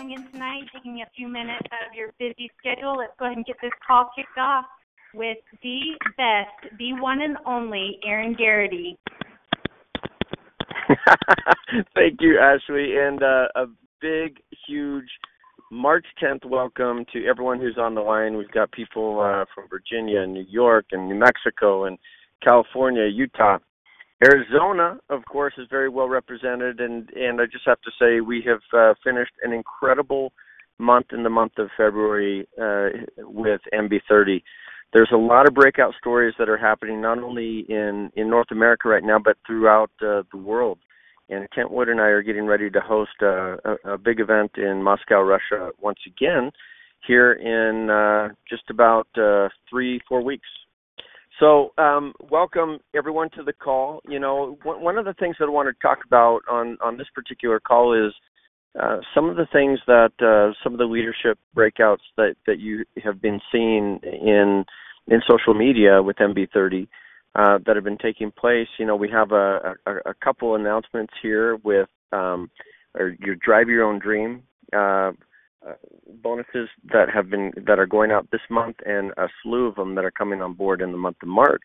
calling in tonight, taking a few minutes out of your busy schedule. Let's go ahead and get this call kicked off with the best, the one and only Aaron Garrity. Thank you, Ashley, and a big, huge March 10th welcome to everyone who's on the line. We've got people from Virginia and New York and New Mexico and California, Utah. Arizona, of course, is very well represented, and I just have to say we have finished an incredible month in the month of February with MB30. There's a lot of breakout stories that are happening not only in North America right now, but throughout the world. And Kent Wood and I are getting ready to host a big event in Moscow, Russia, once again, here in just about 3-4 weeks. So welcome, everyone, to the call. You know, one of the things that I want to talk about on this particular call is some of the things that some of the leadership breakouts that you have been seeing in social media with MB30 that have been taking place. You know, we have a couple announcements here with your Drive Your Own Dream bonuses that are going out this month, and a slew of them that are coming on board in the month of March.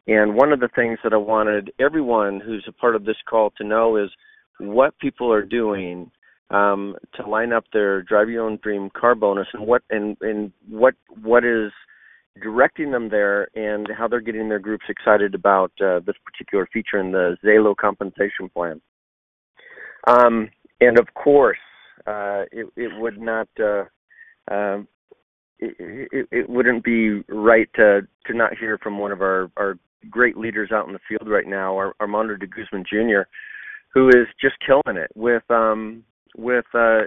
And one of the things that I wanted everyone who's a part of this call to know is what people are doing to line up their Drive Your Own Dream car bonus, and what is directing them there, and how they're getting their groups excited about this particular feature in the Zalo compensation plan. And of course, it would not it wouldn't be right to not hear from one of our great leaders out in the field right now, Armando de Guzman Jr., who is just killing it with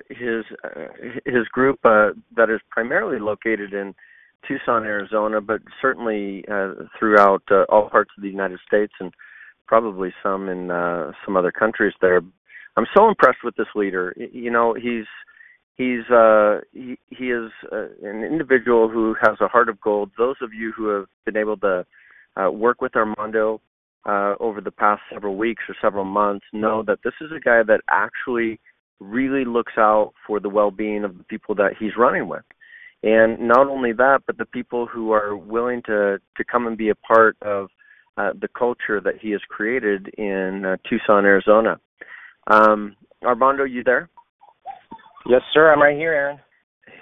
his group that is primarily located in Tucson, Arizona, but certainly throughout all parts of the United States, and probably some in some other countries there. I'm so impressed with this leader. You know, he is an individual who has a heart of gold. Those of you who have been able to work with Armando over the past several weeks or several months know that this is a guy that actually really looks out for the well-being of the people that he's running with. And not only that, but the people who are willing to come and be a part of the culture that he has created in Tucson, Arizona. Armando, you there? Yes, sir. I'm right here, Aaron.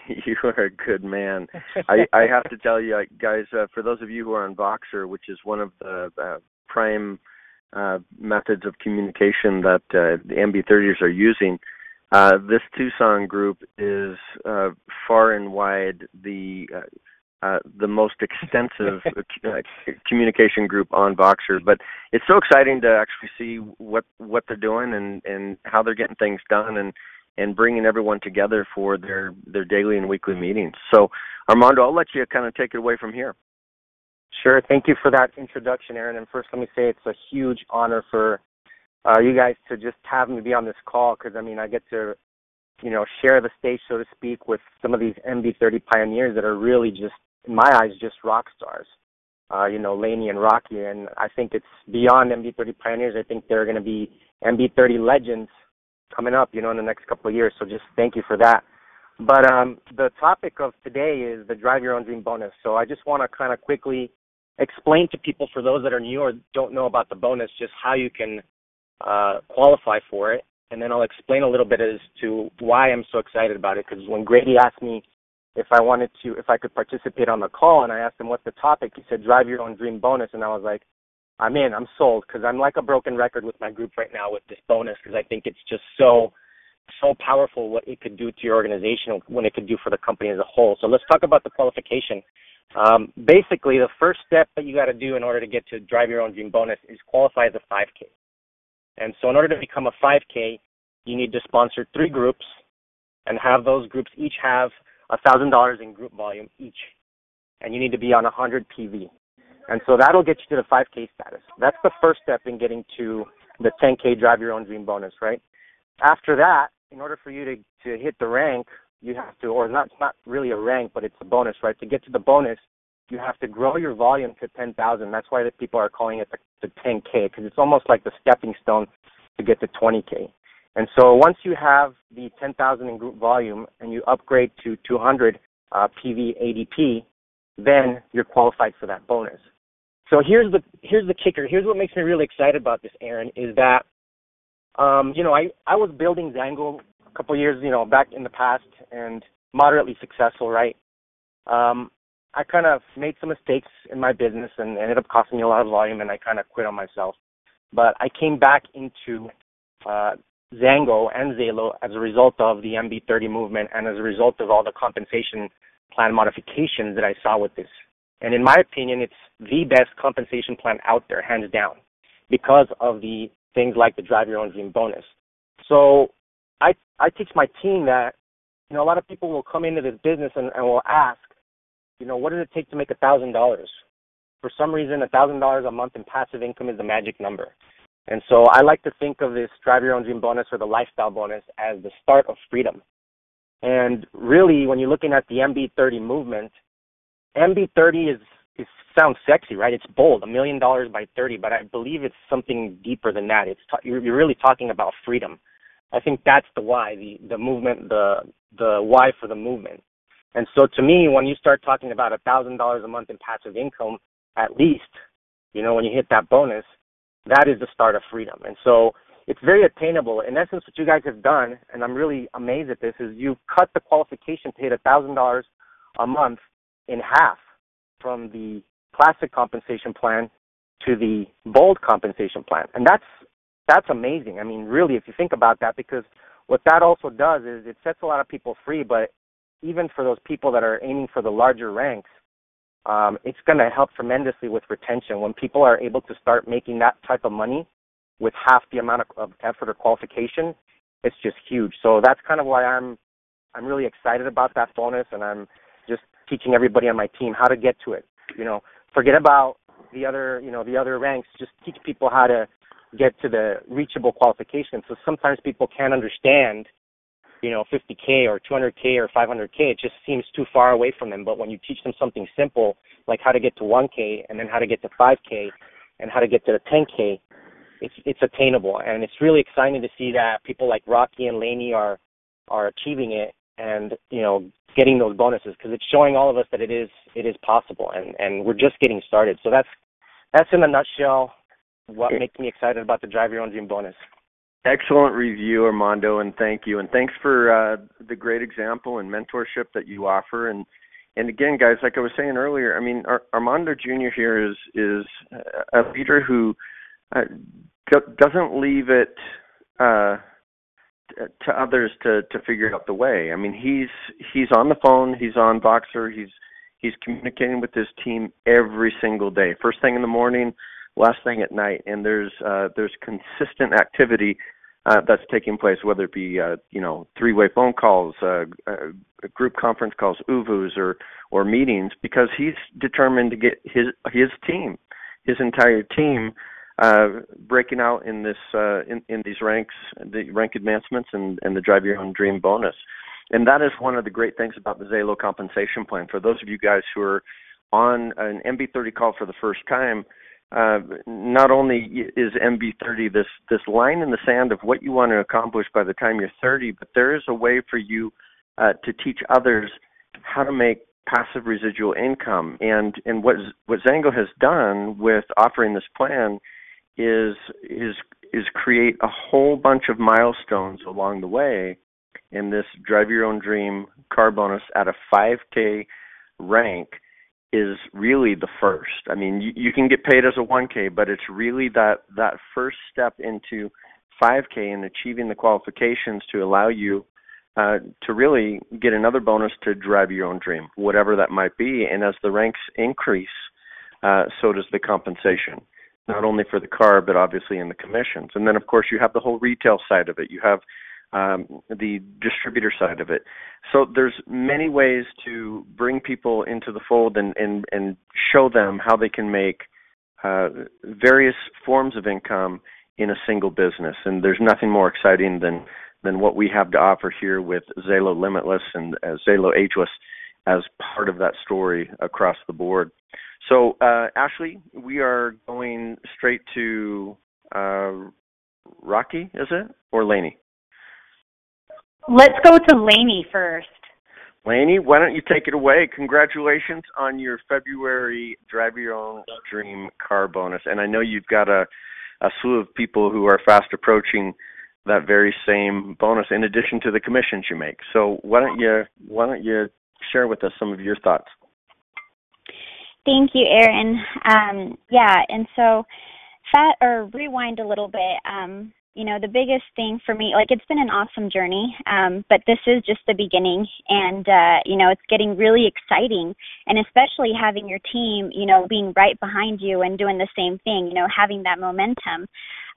You are a good man. I have to tell you, guys, for those of you who are on Voxer, which is one of the prime methods of communication that the MB30s are using, this Tucson group is far and wide the most extensive communication group on Voxer. But it's so exciting to actually see what they're doing and how they're getting things done and bringing everyone together for their daily and weekly meetings. So, Armando, I'll let you kind of take it away from here. Sure. Thank you for that introduction, Aaron. And first, let me say it's a huge honor for you guys to just have me be on this call, because, I mean, I get to, share the stage, so to speak, with some of these MB30 pioneers that are really just, in my eyes, just rock stars, Laney and Rocky. And I think it's beyond MB30 pioneers. I think they're going to be MB30 legends coming up, in the next couple of years. So just thank you for that. But the topic of today is the Drive Your Own Dream bonus. So I just want to kind of quickly explain to people, for those that are new or don't know about the bonus, just how you can qualify for it. And then I'll explain a little bit as to why I'm so excited about it. Because when Grady asked me if I could participate on the call, and I asked him what's the topic, he said Drive Your Own Dream bonus. And I was like, I'm in, I'm sold, because I'm like a broken record with my group right now with this bonus, because I think it's just so powerful what it could do to your organization, what it could do for the company as a whole. So let's talk about the qualification. Basically, the first step that you got to do in order to get to Drive Your Own Dream bonus is qualify as a 5K. And so in order to become a 5K, you need to sponsor 3 groups and have those groups each have $1,000 in group volume each. And you need to be on 100 PV. And so that'll get you to the 5K status. That's the first step in getting to the 10K Drive Your Own Dream bonus, right? After that, in order for you to hit the rank, you have to, or not, it's not really a rank, but it's a bonus, right? To get to the bonus, you have to grow your volume to 10,000. That's why the people are calling it the 10K, because it's almost like the stepping stone to get to 20K. And so once you have the 10,000 in group volume and you upgrade to 200 PV ADP, then you're qualified for that bonus. So here's the kicker. Here's what makes me really excited about this, Aaron, is that I was building XANGO a couple of years, back in the past, and moderately successful, right? I kind of made some mistakes in my business and ended up costing me a lot of volume, and I kind of quit on myself. But I came back into XANGO and Zalo as a result of the MB30 movement and as a result of all the compensation plan modifications that I saw with this. And in my opinion, it's the best compensation plan out there, hands down, because of the things like the Drive Your Own Dream bonus. So I teach my team that, a lot of people will come into this business and will ask, what does it take to make $1,000? For some reason, $1,000 a month in passive income is the magic number. And so I like to think of this Drive Your Own Dream bonus or the lifestyle bonus as the start of freedom. And really, when you're looking at the MB30 movement, MB30 sounds sexy, right? It's bold, $1 million by 30, but I believe it's something deeper than that. You're really talking about freedom. I think that's the why, the movement, the why for the movement. And so to me, when you start talking about $1,000 a month in passive income, at least, when you hit that bonus, that is the start of freedom. And so it's very attainable. In essence, what you guys have done, and I'm really amazed at this, is you've cut the qualification to hit $1,000 a month in half from the classic compensation plan to the bold compensation plan. And that's amazing. I mean, really, if you think about that, because what that also does is it sets a lot of people free, but even for those people that are aiming for the larger ranks, it's going to help tremendously with retention. When people are able to start making that type of money with half the amount of effort or qualification, it's just huge. So that's kind of why I'm really excited about that bonus, and I'm just teaching everybody on my team how to get to it. Forget about the other ranks. Just teach people how to get to the reachable qualifications. So sometimes people can't understand, 50K or 200K or 500K. It just seems too far away from them. But when you teach them something simple, like how to get to 1K and then how to get to 5K and how to get to the 10K, it's attainable. And it's really exciting to see that people like Rocky and Laney are achieving it and, getting those bonuses, because it's showing all of us that it is possible, and we're just getting started. So that's in a nutshell what makes me excited about the Drive Your Own Dream bonus. Excellent review, Armando, and thank you. And thanks for the great example and mentorship that you offer. And again, guys, like I was saying earlier, I mean, Armando Jr. here is a leader who doesn't leave it to others to figure out the way. I mean, he's on the phone, he's on Voxer, he's communicating with his team every single day, first thing in the morning, last thing at night, and there's consistent activity that's taking place, whether it be three-way phone calls, group conference calls, UVUs, or meetings, because he's determined to get his team, his entire team, breaking out in this in these ranks, the rank advancements, and the Drive Your Own Dream bonus. And that is one of the great things about the Zalo compensation plan. For those of you guys who are on an MB30 call for the first time, not only is MB30 this line in the sand of what you want to accomplish by the time you're 30, but there is a way for you to teach others how to make passive residual income. And what XANGO has done with offering this plan is create a whole bunch of milestones along the way. And this Drive Your Own Dream car bonus at a 5K rank is really the first. I mean, you can get paid as a 1K, but it's really that first step into 5K and achieving the qualifications to allow you to really get another bonus to drive your own dream, whatever that might be. And as the ranks increase, so does the compensation, not only for the car, but obviously in the commissions. And then, of course, you have the whole retail side of it. You have the distributor side of it. So there's many ways to bring people into the fold and show them how they can make various forms of income in a single business. And there's nothing more exciting than what we have to offer here with Zalo Limitless and Zalo Ageless as part of that story across the board. So, Ashley, we are going straight to Rocky, is it? Or Laney? Let's go to Lainey first. Lainey, why don't you take it away? Congratulations on your February Drive Your Own Dream car bonus. And I know you've got a slew of people who are fast approaching that very same bonus in addition to the commissions you make. So why don't you share with us some of your thoughts? Thank you, Aaron. And so rewind a little bit. The biggest thing for me, it's been an awesome journey, but this is just the beginning, and, it's getting really exciting, and especially having your team, being right behind you and doing the same thing, having that momentum.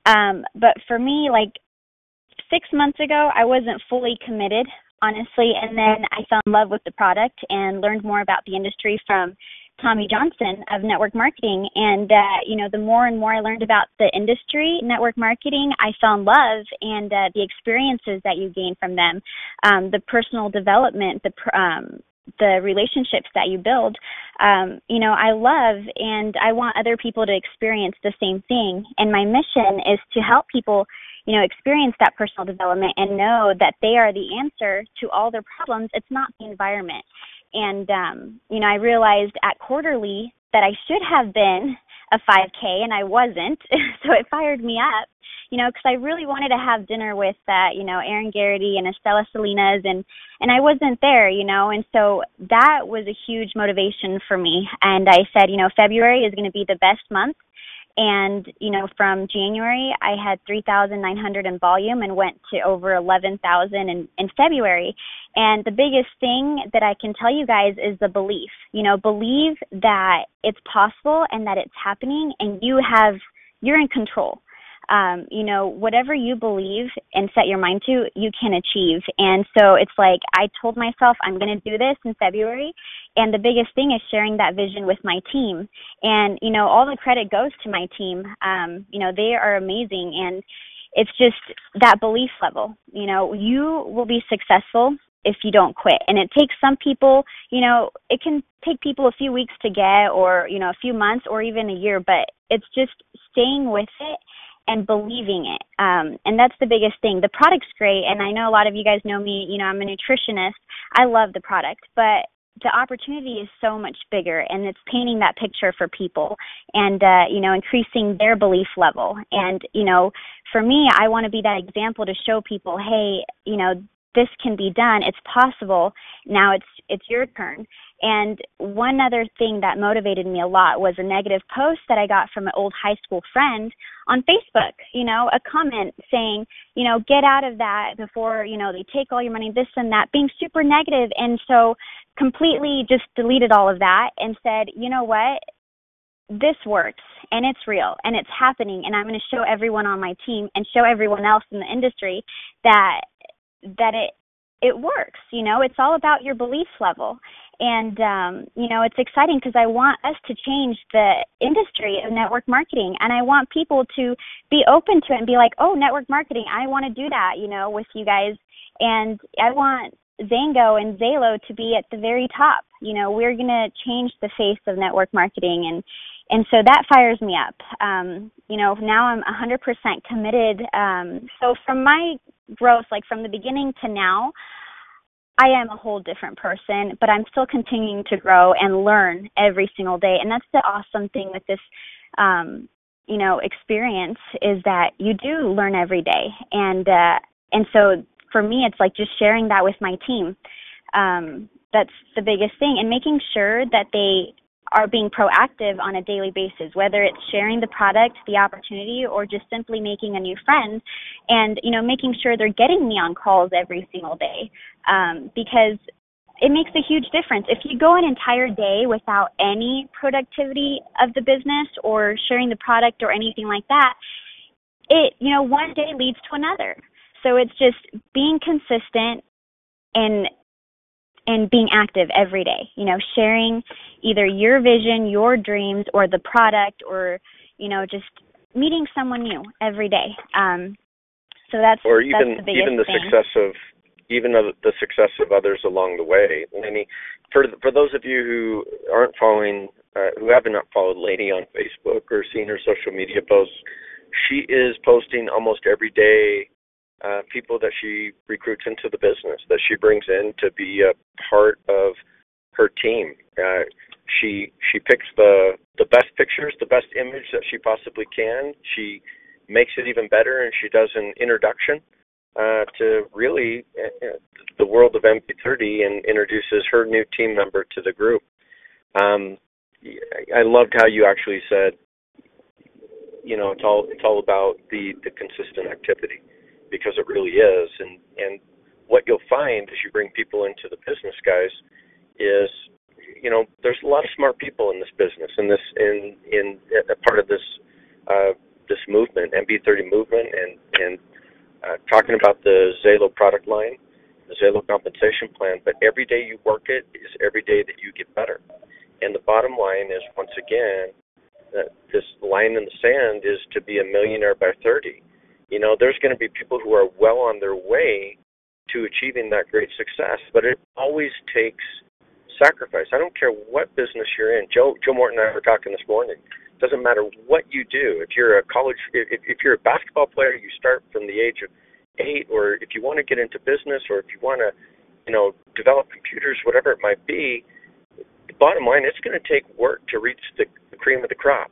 But for me, 6 months ago, I wasn't fully committed, honestly, and then I fell in love with the product and learned more about the industry from Tommy Johnson of network marketing. And, the more and more I learned about the industry, network marketing, I fell in love, and the experiences that you gain from them, the personal development, the relationships that you build, I love, and I want other people to experience the same thing. And my mission is to help people, experience that personal development and know that they are the answer to all their problems. It's not the environment. And, I realized at quarterly that I should have been a 5K, and I wasn't. So it fired me up, because I really wanted to have dinner with, Aaron Garrity and Estella Salinas, and I wasn't there, and so that was a huge motivation for me. And I said, February is going to be the best month. And, from January, I had 3,900 in volume and went to over 11,000 in February. And the biggest thing that I can tell you guys is the belief. Believe that it's possible and that it's happening, and you're in control. Whatever you believe and set your mind to, you can achieve. And so it's I told myself I'm going to do this in February. And the biggest thing is sharing that vision with my team. And, all the credit goes to my team. They are amazing. And it's just that belief level. You will be successful if you don't quit. And it takes some people, it can take people a few weeks to get, or, a few months or even a year, but it's just staying with it and believing it. And that's the biggest thing. The product's great, and I know a lot of you guys know me, I'm a nutritionist. I love the product, but the opportunity is so much bigger, and it's painting that picture for people and, increasing their belief level. And, for me, I want to be that example to show people, hey, this can be done. It's possible. Now it's your turn. And one other thing that motivated me a lot was a negative post that I got from an old high school friend on Facebook, a comment saying, get out of that before, they take all your money, this and that, being super negative. And so completely just deleted all of that and said, you know what? This works, and it's real, and it's happening, and I'm going to show everyone on my team and show everyone else in the industry that it works. It's all about your belief level. And, it's exciting because I want us to change the industry of network marketing, and I want people to be open to it and be like, oh, network marketing, I want to do that, with you guys. And I want XANGO and Zalo to be at the very top. We're going to change the face of network marketing, and so that fires me up. Now I'm 100% committed. So from my growth, from the beginning to now, I am a whole different person, but I'm still continuing to grow and learn every single day. And that's the awesome thing with this, experience, is that you do learn every day. And so for me, it's just sharing that with my team. That's the biggest thing, and making sure that they are being proactive on a daily basis, whether it's sharing the product, the opportunity, or just simply making a new friend, and, making sure they're getting me on calls every single day, because it makes a huge difference. If you go an entire day without any productivity of the business or sharing the product or anything like that, one day leads to another. So it's just being consistent and being active every day, sharing either your vision, your dreams, or the product, or, just meeting someone new every day. So that's the biggest even the thing. the success of others along the way. Lainey, for those of you who aren't following, who have not followed Lainey on Facebook or seen her social media posts, she is posting almost every day people that she recruits into the business, that she brings in to be a part of her team. She picks the best pictures, the best image that she possibly can. She makes it even better, and she does an introduction to really the world of MB30 and introduces her new team member to the group. I loved how you actually said, it's all about the consistent activity, because it really is. And what you'll find as you bring people into the business, guys, is there's a lot of smart people in this business, in a part of this this movement, MB30 movement, and talking about the XANGO product line, the XANGO compensation plan. But every day you work it is every day that you get better. And the bottom line is, once again, that this line in the sand is to be a millionaire by 30. There's going to be people who are well on their way to achieving that great success, but it always takes sacrifice. I don't care what business you're in. Joe Morton and I were talking this morning. It doesn't matter what you do. If you're if you're a basketball player, you start from the age of 8, or if you want to get into business, or if you want to, develop computers, whatever it might be. The bottom line, it's going to take work to reach the cream of the crop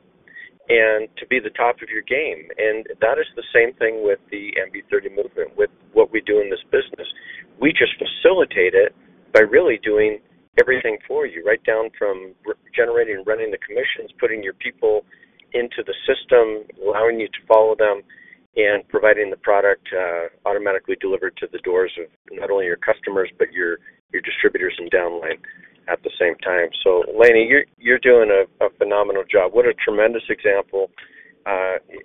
and to be the top of your game. And that is the same thing with the MB30 movement, with what we do in this business. We just facilitate it by really doing everything for you, right down from generating and running the commissions, putting your people into the system, allowing you to follow them, and providing the product automatically delivered to the doors of not only your customers, but your distributors and downline at the same time. So, Lainey, you're doing a phenomenal job. What a tremendous example.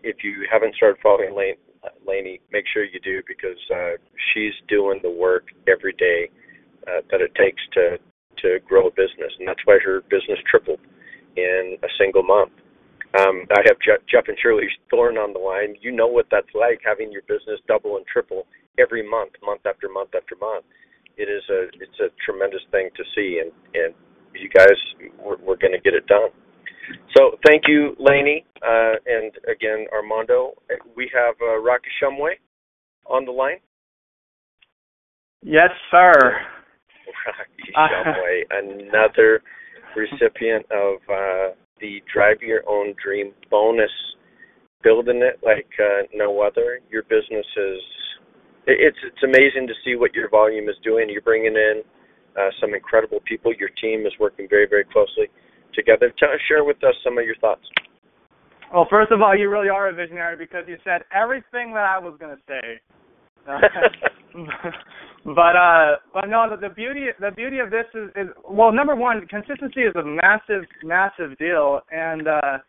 If you haven't started following Lainey, make sure you do, because she's doing the work every day that it takes to grow a business, and that's why her business tripled in a single month. I have Jeff and Shirley Thorne on the line. You know what that's like, having your business double and triple every month after month after month. It's a tremendous thing to see, and you guys, we're going to get it done. So thank you, Lainey, and again, Armando. We have Rocky Shumway on the line. Yes, sir. Rocky Shumway, another recipient of the Drive Your Own Dream bonus, building it like no other. Your business is, it's amazing to see what your volume is doing. You're bringing in some incredible people. Your team is working very, very closely together. Share with us some of your thoughts. Well, first of all, you really are a visionary, because you said everything that I was going to say. But no, the beauty of this is well, number one, consistency is a massive deal, and the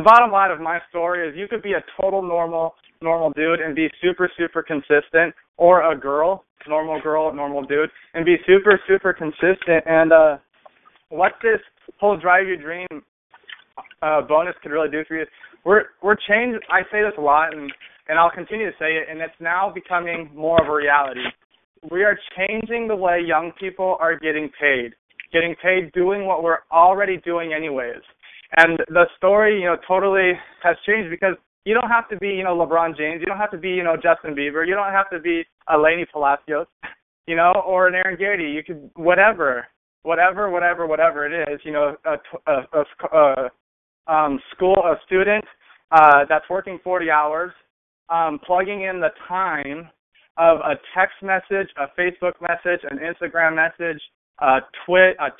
bottom line of my story is you could be a total normal dude and be super consistent, or a normal dude, and be super consistent. And what this whole Drive Your Dream bonus could really do for you, we're changed. I say this a lot, and I'll continue to say it, and it's now becoming more of a reality. We are changing the way young people are getting paid doing what we're already doing anyways. And the story, totally has changed, because you don't have to be, LeBron James. You don't have to be, Justin Bieber. You don't have to be a Lainey Palacios, or an Aaron Garrity. You could, whatever it is, a student that's working 40 hours, plugging in the time of a text message, a Facebook message, an Instagram message, a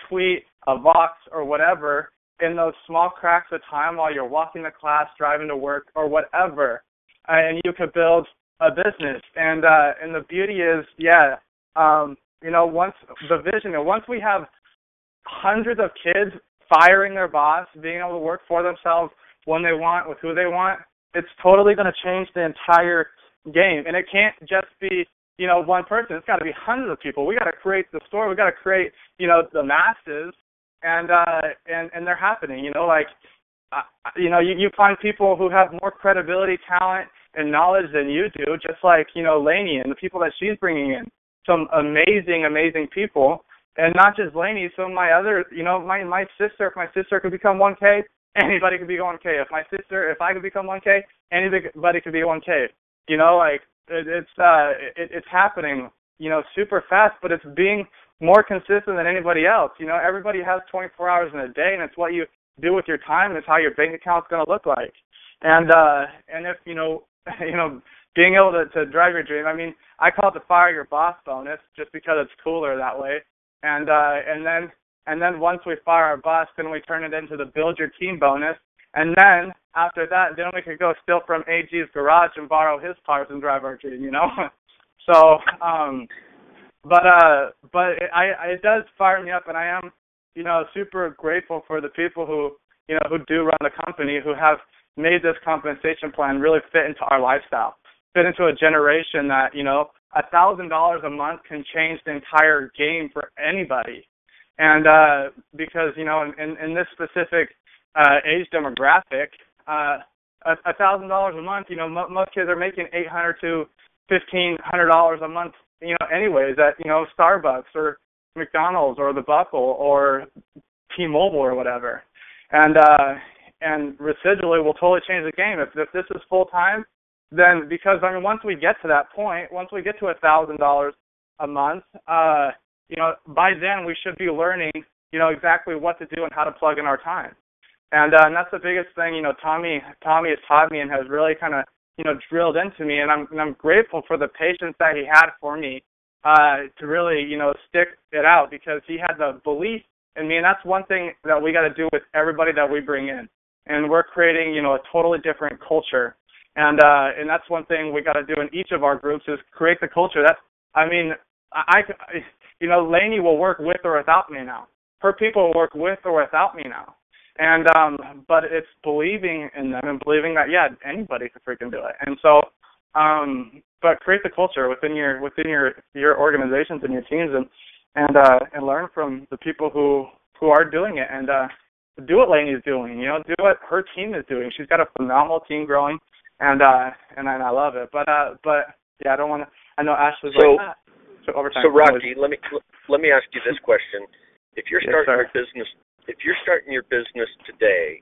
tweet, a Vox, or whatever, in those small cracks of time while you're walking to class, driving to work, or whatever, and you could build a business. And the beauty is, once the vision, once we have hundreds of kids firing their boss, being able to work for themselves when they want, with who they want, it's totally going to change the entire game. And it can't just be, one person. It's got to be hundreds of people. We got to create the story. We got to create, the masses, and they're happening. You find people who have more credibility, talent, and knowledge than you do, just like, Lainey and the people that she's bringing in. Some amazing people, and not just Lainey. Some of my other, my sister. If my sister could become 1K, anybody could be 1K. If I could become 1K, anybody could be 1K. Like it's happening, super fast, but it's being more consistent than anybody else. Everybody has 24 hours in a day, and it's what you do with your time, and it's how your bank account's going to look like. And if being able to drive your dream, I call it the fire your boss bonus, just because it's cooler that way. And then once we fire our boss, then we turn it into the build your team bonus. And then after that, then we could go steal from AG's garage and borrow his parts and drive our dream, So, but it does fire me up, and I am, super grateful for the people who do run the company, who have made this compensation plan really fit into our lifestyle, fit into a generation that, $1,000 a month can change the entire game for anybody. And because, in this specific age demographic, $1,000 a month, most kids are making $800 to $1,500 a month, anyways at, Starbucks or McDonald's or the Buckle or T-Mobile or whatever. And residually will totally change the game. If this is full-time, then because, once we get to that point, once we get to $1,000 a month, by then we should be learning, exactly what to do and how to plug in our time. And that's the biggest thing, Tommy has taught me and has really kind of, drilled into me. And I'm grateful for the patience that he had for me to really, stick it out, because he had the belief in me. And that's one thing that we got to do with everybody that we bring in. And we're creating, a totally different culture. And that's one thing we got to do in each of our groups is create the culture. Lainey will work with or without me now. Her people will work with or without me now. And but it's believing in them and believing that anybody can freaking do it. And so but create the culture within your organizations and your teams, and learn from the people who are doing it, and do what Lainey's doing, do what her team is doing. She's got a phenomenal team growing, and I love it. But I don't want to. I know Ashley's like that. So Rocky, let me ask you this question: if you're starting your business today,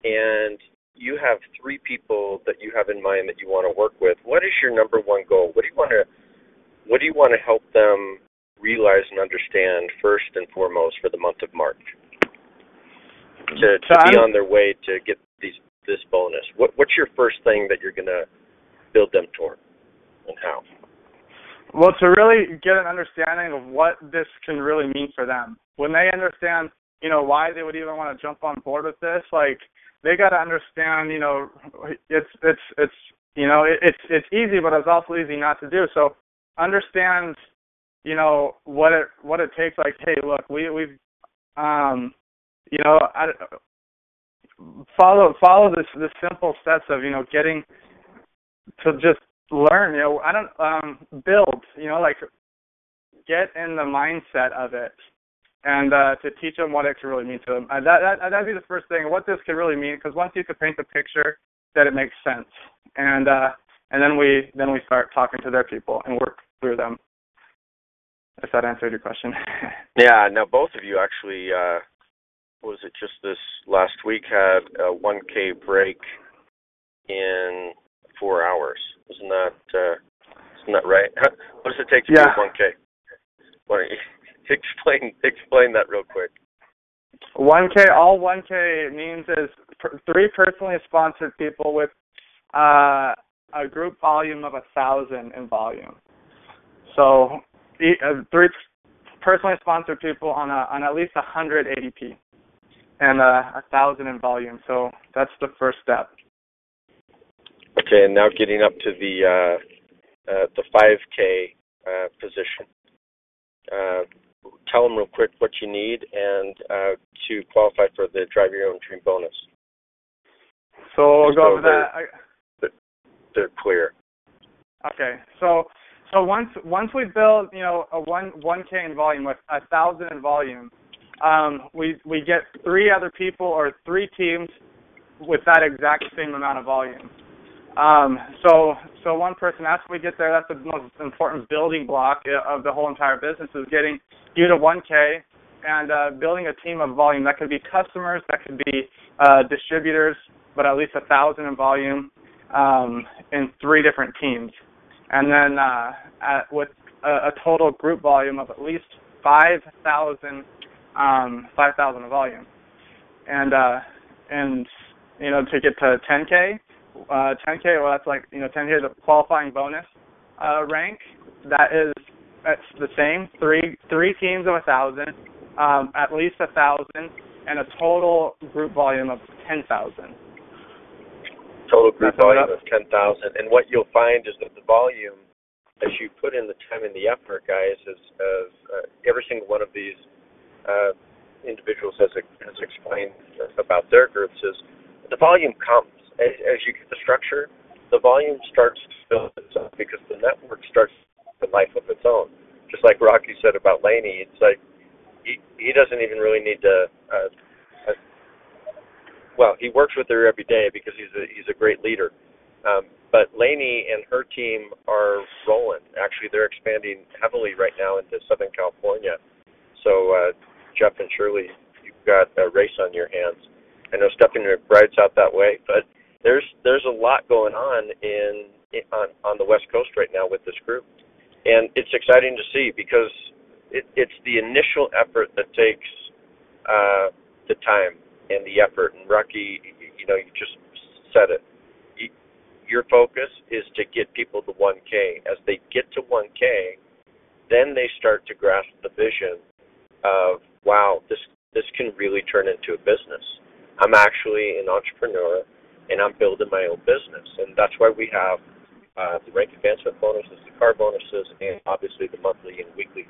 and you have 3 people that you have in mind that you want to work with, what is your number one goal? What do you want to help them realize and understand first and foremost for the month of March to be on their way to get this bonus? What's your first thing that you're going to build them toward, and how? Well, to really get an understanding of what this can really mean for them. When they understand, why they would even want to jump on board with this, they got to understand, it's easy, but it's also easy not to do. So understand, what it takes. Hey, look, we've follow this simple steps of, getting to just learn, build, get in the mindset of it, and to teach them what it can really mean to them. That'd be the first thing, what this could really mean, because once you could paint the picture, that it makes sense, and then we start talking to their people and work through them. If that answered your question. Yeah. Now both of you actually, was it just this last week, had a 1K break in 4 hours? Isn't that right? What does it take to do 1K? Why don't you explain that real quick? 1K, all 1K means is 3 personally sponsored people with a group volume of 1,000 in volume. So 3 personally sponsored people on at least 100 ADP and 1,000 in volume. So that's the first step. Okay, and now getting up to the 5K position. Tell them real quick what you need and to qualify for the Drive Your Own Dream bonus. So we'll go over that. They're clear. Okay, so once we build, a 1K in volume with 1,000 in volume, we get 3 other people or 3 teams with that exact same amount of volume. So one person, after we get there, that's the most important building block of the whole entire business, is getting you to 1K and building a team of volume. That could be customers, that could be distributors, but at least 1,000 in volume. in 3 different teams. And then with a total group volume of at least 5,000 volume. And you know, to get to 10K, well, that's like, you know, 10K is a qualifying bonus rank. That's the same, three teams of 1,000, at least 1,000, and a total group volume of 10,000. Total group volume of 10,000. And what you'll find is that the volume, as you put in the time and the effort, guys, is every single one of these individuals has explained about their groups, is the volume comes. As you get the structure, the volume starts to build itself because the network starts a life of its own. Just like Rocky said about Laney, it's like he doesn't even really need to. Well, he works with her every day because he's a great leader. But Laney and her team are rolling. Actually, they're expanding heavily right now into Southern California. So, Jeff and Shirley, you've got a race on your hands. I know Stephanie McBride's out that way, but there's a lot going on on the West Coast right now with this group, and it's exciting to see because it's the initial effort that takes the time and the effort. And Rocky, you know, you just said it. Your focus is to get people to 1K. As they get to 1K, then they start to grasp the vision of, wow, this can really turn into a business. I'm actually an entrepreneur, and I'm building my own business. And that's why we have the rank advancement bonuses, the car bonuses, and obviously the monthly and weekly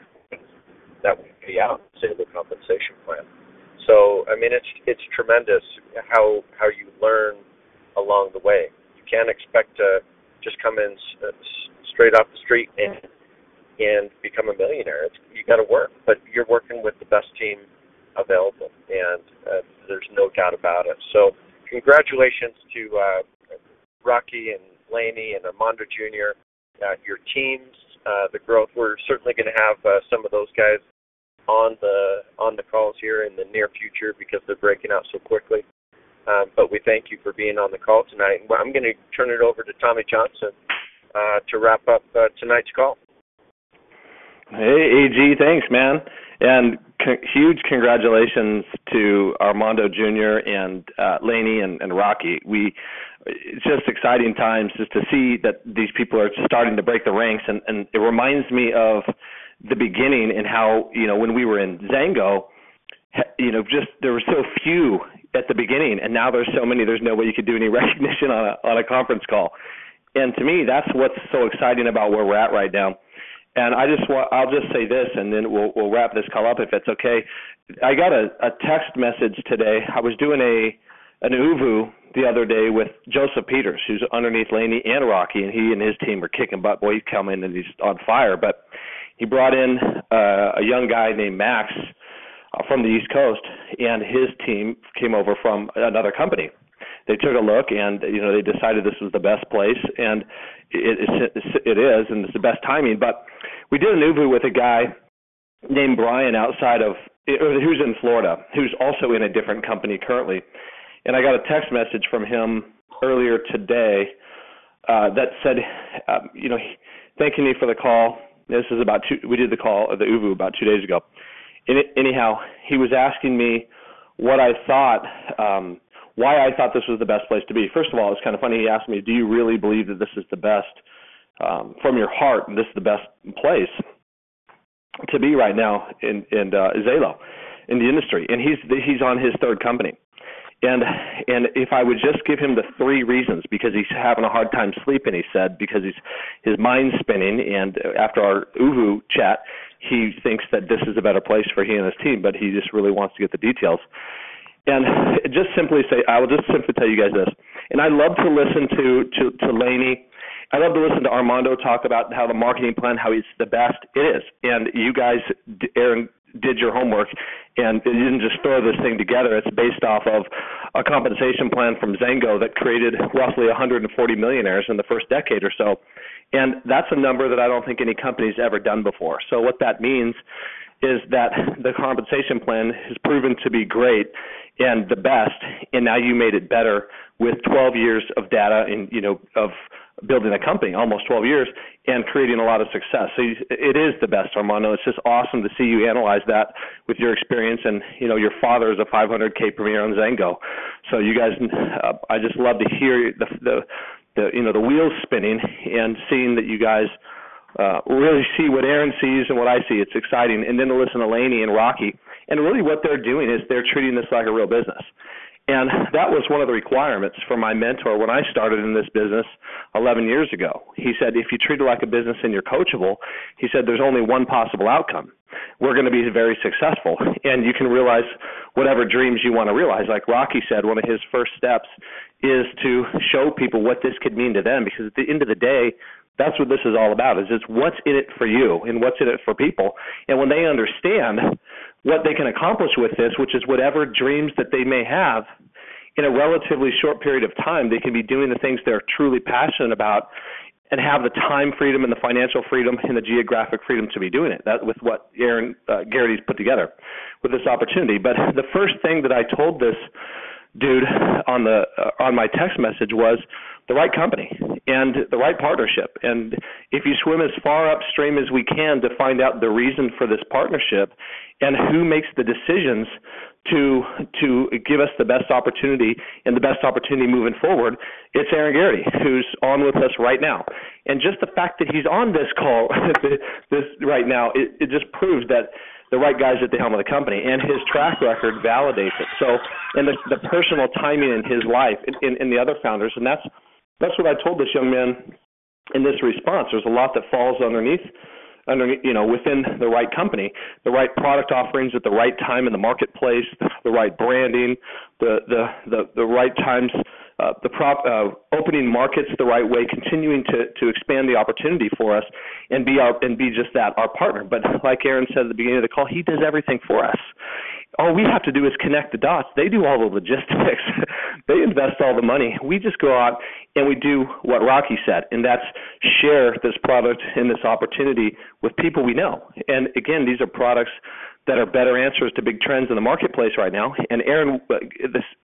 that we pay out in single compensation plan. So, I mean, it's tremendous how you learn along the way. You can't expect to just come in straight off the street and become a millionaire. You got to work, but you're working with the best team available, and there's no doubt about it. So, congratulations to Rocky and Laney and Armando Jr., your teams, the growth. We're certainly going to have some of those guys on the calls here in the near future because they're breaking out so quickly. But we thank you for being on the call tonight. I'm going to turn it over to Tommy Johnson to wrap up tonight's call. Hey, AG, thanks, man. And huge congratulations to Armando Jr. and Laney and Rocky. It's just exciting times just to see that these people are starting to break the ranks, and it reminds me of the beginning and how, you know, when we were in XANGO, you know, just there were so few at the beginning, and now there's so many, there's no way you could do any recognition on a conference call. And to me, that's what's so exciting about where we're at right now. And I'll just say this, and then we'll wrap this call up if it's okay. I got a text message today. I was doing an UVU the other day with Joseph Peters, who's underneath Laney and Rocky, and he and his team are kicking butt. Boy, he's coming and he's on fire. But he brought in a young guy named Max from the East Coast, and his team came over from another company. They took a look, and you know, they decided this was the best place, and it is, and it's the best timing. But we did an UVU with a guy named Brian who's in Florida, who's also in a different company currently. And I got a text message from him earlier today that said, you know, thanking me for the call. This is we did the UVU about 2 days ago. Anyhow, he was asking me what I thought, why I thought this was the best place to be. First of all, it's kind of funny. He asked me, do you really believe that this is the best, from your heart, and this is the best place to be right now in Zalo, in the industry? And he's on his third company. And if I would just give him the 3 reasons, because he's having a hard time sleeping, he said, because his mind's spinning, and after our UVU chat, he thinks that this is a better place for he and his team, but he just really wants to get the details. And I will just simply tell you guys this. And I love to listen to Laney. I love to listen to Armando talk about how the marketing plan, how he's the best. It is. And you guys, Aaron, did your homework, and you didn't just throw this thing together. It's based off of a compensation plan from XANGO that created roughly 140 millionaires in the first decade or so. And that's a number that I don't think any company's ever done before. So what that means is that the compensation plan has proven to be great and the best, and now you made it better with 12 years of data and, of building a company, almost 12 years, and creating a lot of success. So it is the best, Armando. It's just awesome to see you analyze that with your experience. And, your father is a 500K premier on XANGO. So you guys, I just love to hear the wheels spinning and seeing that you guys really see what Aaron sees and what I see. It's exciting. And then to listen to Lainey and Rocky. And really what they're doing is they're treating this like a real business. And that was one of the requirements for my mentor when I started in this business 11 years ago. He said, if you treat it like a business and you're coachable, he said, there's only one possible outcome. We're going to be very successful, and you can realize whatever dreams you want to realize. Like Rocky said, one of his first steps is to show people what this could mean to them, because at the end of the day, that's what this is all about, is it's what's in it for you and what's in it for people. And when they understand what they can accomplish with this, which is whatever dreams that they may have, in a relatively short period of time, they can be doing the things they're truly passionate about and have the time freedom and the financial freedom and the geographic freedom to be doing it. That with what Aaron Garrity's put together with this opportunity. But the first thing that I told this dude on my text message was the right company and the right partnership. And if you swim as far upstream as we can to find out the reason for this partnership and who makes the decisions to give us the best opportunity and the best opportunity moving forward, it's Aaron Garrity, who's on with us right now. And just the fact that he's on this call this right now, it just proves that the right guy's at the helm of the company, and his track record validates it. So, and the personal timing in his life, in the other founders, and that's what I told this young man in this response. There's a lot that falls underneath, within the right company, the right product offerings at the right time in the marketplace, the right branding, the right times, opening markets the right way, continuing to expand the opportunity for us, and be just that, our partner. But like Aaron said at the beginning of the call, he does everything for us. All we have to do is connect the dots. They do all the logistics. They invest all the money. We just go out and we do what Rocky said, and that's share this product and this opportunity with people we know. And again, these are products that are better answers to big trends in the marketplace right now. And Aaron,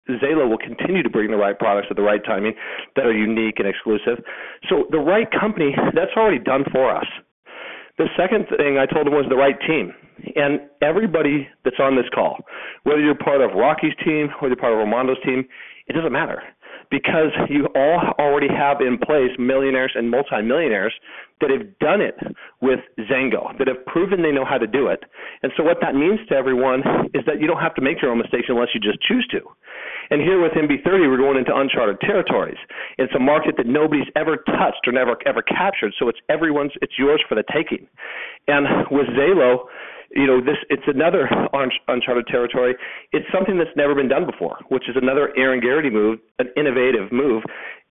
Zalo will continue to bring the right products at the right timing that are unique and exclusive. So the right company, that's already done for us. The second thing I told him was the right team. And everybody that's on this call, whether you're part of Rocky's team, whether you're part of Armando's team, it doesn't matter, because you all already have in place millionaires and multimillionaires that have done it with XANGO, that have proven they know how to do it. And so what that means to everyone is that you don't have to make your own mistakes unless you just choose to. And here with MB30, we're going into uncharted territories. It's a market that nobody's ever touched or never ever captured, so it's yours for the taking. And with Zalo, it's another uncharted territory. It's something that's never been done before, which is another Aaron Garrity move, an innovative move,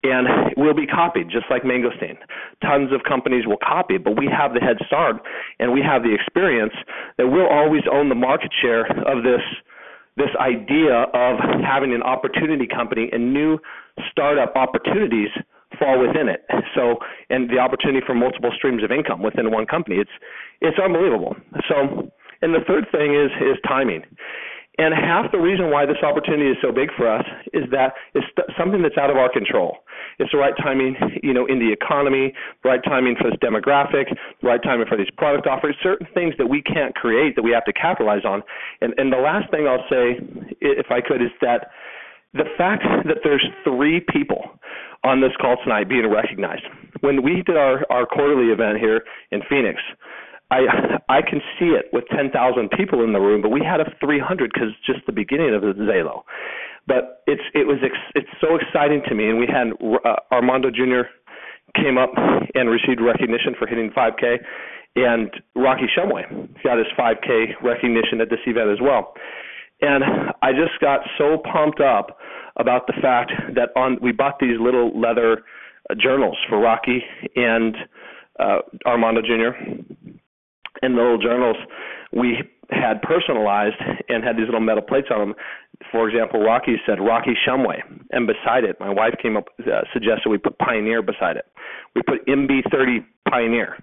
and will be copied, just like Mangosteen. Tons of companies will copy it, but we have the head start, and we have the experience that we'll always own the market share of this idea of having an opportunity company, and new startup opportunities fall within it. So, and the opportunity for multiple streams of income within one company, it's unbelievable. So, and the third thing is timing. And half the reason why this opportunity is so big for us is that it's something that's out of our control. It's the right timing, in the economy, the right timing for this demographic, the right timing for these product offerings, certain things that we can't create that we have to capitalize on. And the last thing I'll say, if I could, is that the fact that there's 3 people on this call tonight being recognized. When we did our quarterly event here in Phoenix, I can see it with 10,000 people in the room, but we had 300 because it's just the beginning of the Zalo. But it's so exciting to me, and we had Armando Jr. came up and received recognition for hitting 5K, and Rocky Shumway got his 5K recognition at this event as well. And I just got so pumped up about the fact that we bought these little leather journals for Rocky and Armando Jr., and the little journals we had personalized and had these little metal plates on them. For example, Rocky said Rocky Shumway, and beside it, my wife came up, suggested we put Pioneer beside it. We put MB30 Pioneer.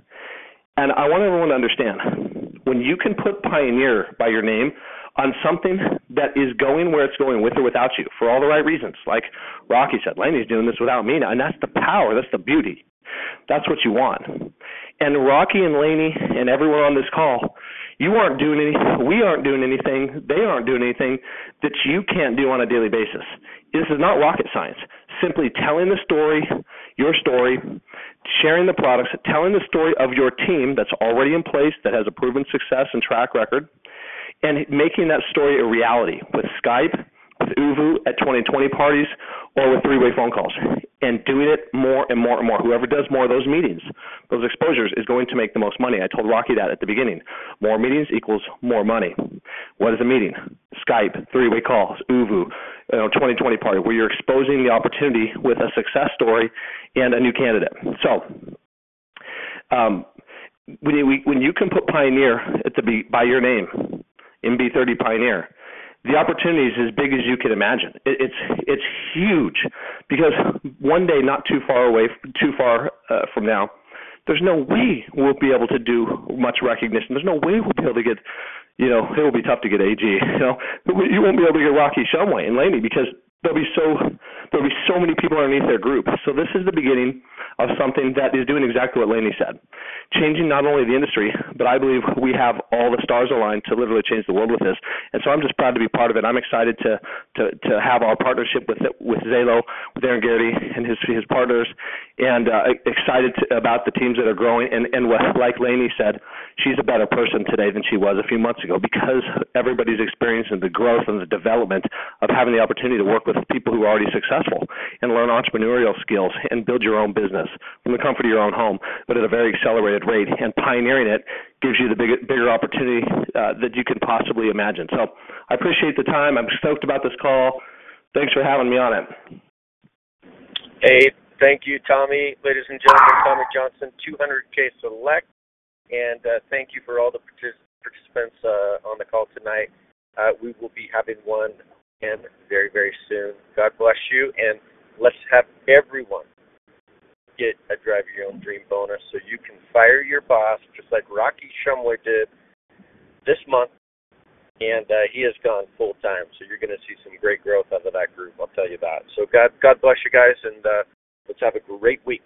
And I want everyone to understand, when you can put Pioneer by your name on something that is going where it's going with or without you for all the right reasons, like Rocky said, Laney's doing this without me now, and that's the power, that's the beauty. That's what you want. And Rocky and Laney and everyone on this call, you aren't doing anything, we aren't doing anything, they aren't doing anything that you can't do on a daily basis. This is not rocket science. Simply telling the story, your story, sharing the products, telling the story of your team that's already in place, that has a proven success and track record, and making that story a reality with Skype, with Uvu at 2020 parties, or with three-way phone calls, and doing it more and more and more. Whoever does more of those meetings, those exposures, is going to make the most money. I told Rocky that at the beginning. More meetings equals more money. What is a meeting? Skype, three-way calls, Uvu, 2020 party, where you're exposing the opportunity with a success story and a new candidate. So when you can put Pioneer by your name, MB30 Pioneer, the opportunity is as big as you can imagine. It's huge, because one day, not too far from now, there's no way we'll be able to do much recognition. There's no way we'll be able to get, it will be tough to get AG. You won't be able to get Rocky Shumway and Laney, because there'll be so many people underneath their group. So this is the beginning of something that is doing exactly what Laney said, changing not only the industry, but I believe we have all the stars aligned to literally change the world with this. And so I'm just proud to be part of it. I'm excited to have our partnership with Zalo, with Aaron Garrity and his partners, and excited about the teams that are growing. And like Laney said, she's a better person today than she was a few months ago, because everybody's experiencing the growth and the development of having the opportunity to work with people who are already successful and learn entrepreneurial skills and build your own business from the comfort of your own home, but at a very accelerated rate. And pioneering it gives you the bigger opportunity that you can possibly imagine. So I appreciate the time. I'm stoked about this call. Thanks for having me on it. Hey, thank you, Tommy. Ladies and gentlemen, Tommy Johnson, 200K Select. And thank you for all the participants on the call tonight. We will be having one again very, very soon. God bless you, and let's have everyone get a Drive Your Own Dream bonus so you can fire your boss, just like Rocky Shumway did this month, and he has gone full time. So you're going to see some great growth out of that group, I'll tell you that. So God bless you guys, and let's have a great week.